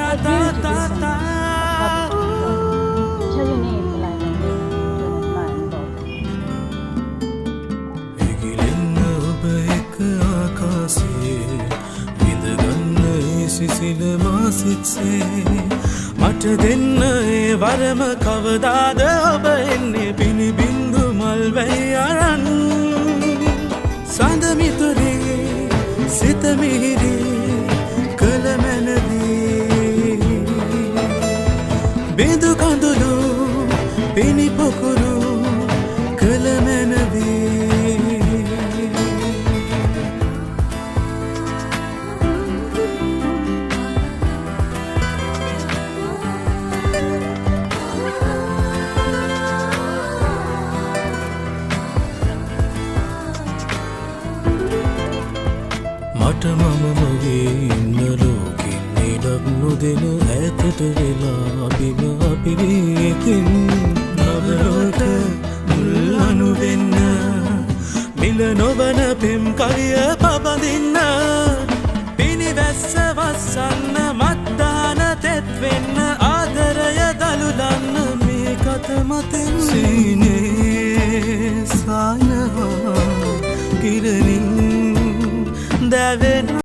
agree to this one. Tell your name so I can learn about it. එගිලෙන්න ඔබ එක ආකාශයේ විඳගන්න ඒ සිසිල මා සිත්සේ මට දෙන්න ඒ වරම කවදාද ඔබ එන්නේ පිනිබින්දු මල් වැහි අරන් සඳ මිතුරේ සිත මිහිරේ කළ මැනවී බිඳු කඳුළු පිනි පොකුරු කළ මැනවී මට මම මගේ ඉන්න ලෝකෙන් ඉඩක් නොදෙන ඈතට වෙලා බිම අපිරිතින් නවලෝක මුල් අනු වෙන්න මිල නොවන පෙම් කවිය පබඳින්න පිනිවැස්ස වස්සන්න මත්දාන තෙත් වෙන්න ආදරය දළුලන්න මේ කත මතෙන් සීනේ සායහා කිරණින් Devin